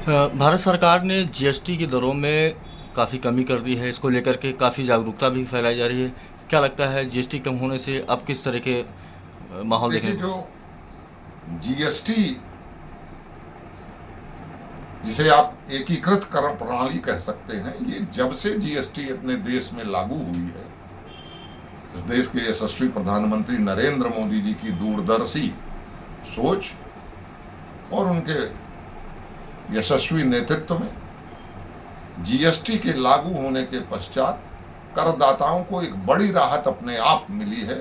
भारत सरकार ने जीएसटी की दरों में काफ़ी कमी कर दी है। इसको लेकर के काफ़ी जागरूकता भी फैलाई जा रही है। क्या लगता है जीएसटी कम होने से अब किस तरह के माहौल देखने देखिए, को? जो जीएसटी जिसे आप एकीकृत कर प्रणाली कह सकते हैं, ये जब से जीएसटी अपने देश में लागू हुई है, इस देश के यशस्वी प्रधानमंत्री नरेंद्र मोदी जी की दूरदर्शी सोच और उनके यशस्वी नेतृत्व में जीएसटी के लागू होने के पश्चात करदाताओं को एक बड़ी राहत अपने आप मिली है।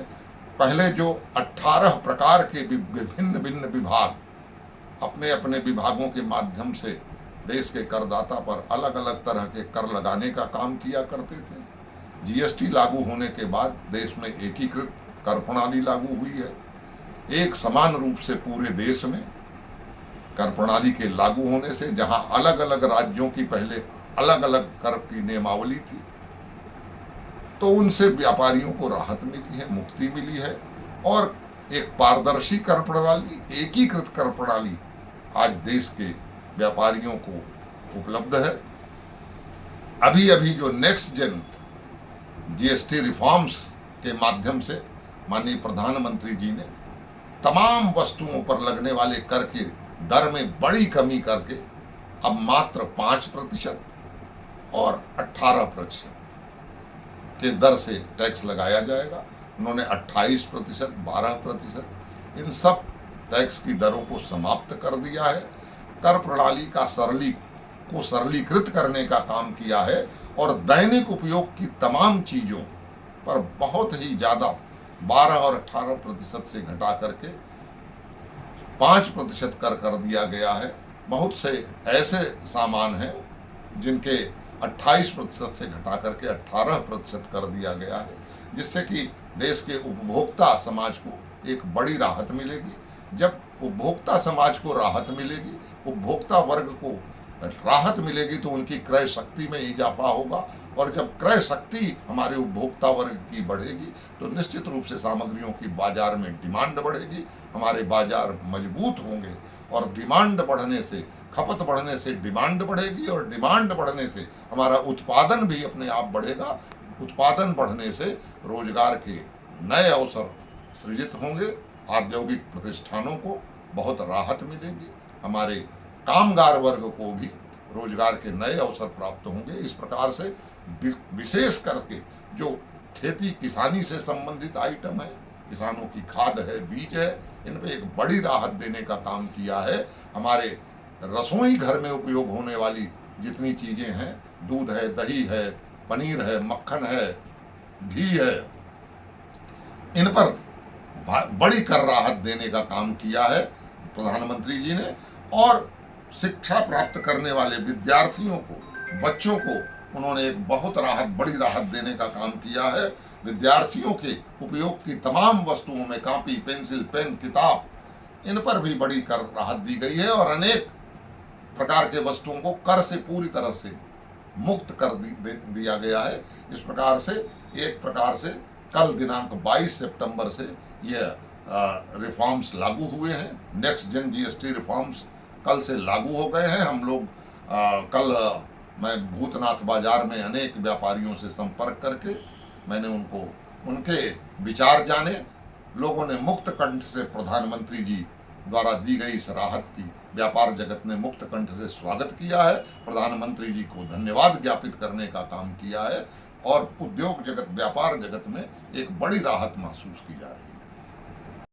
पहले जो 18 प्रकार के विभिन्न भिन्न विभाग अपने अपने विभागों के माध्यम से देश के करदाता पर अलग अलग तरह के कर लगाने का काम किया करते थे, जीएसटी लागू होने के बाद देश में एकीकृत कर प्रणाली लागू हुई है। एक समान रूप से पूरे देश में कर प्रणाली के लागू होने से जहां अलग अलग राज्यों की पहले अलग अलग कर की नियमावली थी, तो उनसे व्यापारियों को राहत मिली है, मुक्ति मिली है और एक पारदर्शी कर प्रणाली, एकीकृत कर प्रणाली आज देश के व्यापारियों को उपलब्ध है। अभी अभी जो नेक्स्ट जेन जीएसटी रिफॉर्म्स के माध्यम से माननीय प्रधानमंत्री जी ने तमाम वस्तुओं पर लगने वाले कर के दर में बड़ी कमी करके अब मात्र 5% और 18% के दर से टैक्स लगाया जाएगा। उन्होंने 28%, 12% इन सब टैक्स की दरों को समाप्त कर दिया है। कर प्रणाली का सरलीकृत करने का काम किया है और दैनिक उपयोग की तमाम चीज़ों पर बहुत ही ज़्यादा 12 और 18% से घटा करके 5% कर दिया गया है। बहुत से ऐसे सामान हैं जिनके 28% से घटा करके 18% कर दिया गया है, जिससे कि देश के उपभोक्ता समाज को एक बड़ी राहत मिलेगी। जब उपभोक्ता समाज को राहत मिलेगी, उपभोक्ता वर्ग को राहत मिलेगी, तो उनकी क्रय शक्ति में इजाफा होगा और जब क्रय शक्ति हमारे उपभोक्ता वर्ग की बढ़ेगी तो निश्चित रूप से सामग्रियों की बाजार में डिमांड बढ़ेगी, हमारे बाजार मजबूत होंगे और डिमांड बढ़ने से, खपत बढ़ने से डिमांड बढ़ेगी और डिमांड बढ़ने से हमारा उत्पादन भी अपने आप बढ़ेगा। उत्पादन बढ़ने से रोजगार के नए अवसर सृजित होंगे, औद्योगिक प्रतिष्ठानों को बहुत राहत मिलेगी, हमारे कामगार वर्ग को भी रोजगार के नए अवसर प्राप्त होंगे। इस प्रकार से विशेष करके जो खेती किसानी से संबंधित आइटम है, किसानों की खाद है, बीज है, इन पे एक बड़ी राहत देने का काम किया है। हमारे रसोई घर में उपयोग होने वाली जितनी चीज़ें हैं, दूध है, दही है, पनीर है, मक्खन है, घी है, इन पर बड़ी कर राहत देने का काम किया है प्रधानमंत्री जी ने। और शिक्षा प्राप्त करने वाले विद्यार्थियों को, बच्चों को उन्होंने एक बहुत बड़ी राहत देने का काम किया है। विद्यार्थियों के उपयोग की तमाम वस्तुओं में कॉपी, पेंसिल, पेन, किताब, इन पर भी बड़ी कर राहत दी गई है और अनेक प्रकार के वस्तुओं को कर से पूरी तरह से मुक्त कर दिया गया है। इस प्रकार से एक प्रकार से कल दिनांक 22 सितंबर से ये रिफॉर्म्स लागू हुए हैं। नेक्स्ट जेन जीएसटी रिफॉर्म्स कल से लागू हो गए हैं। हम लोग कल मैं भूतनाथ बाजार में अनेक व्यापारियों से संपर्क करके मैंने उनके विचार जाने। लोगों ने मुक्त कंठ से प्रधानमंत्री जी द्वारा दी गई इस राहत की व्यापार जगत ने मुक्त कंठ से स्वागत किया है। प्रधानमंत्री जी को धन्यवाद ज्ञापित करने का काम किया है और उद्योग जगत, व्यापार जगत में एक बड़ी राहत महसूस की जा रही है।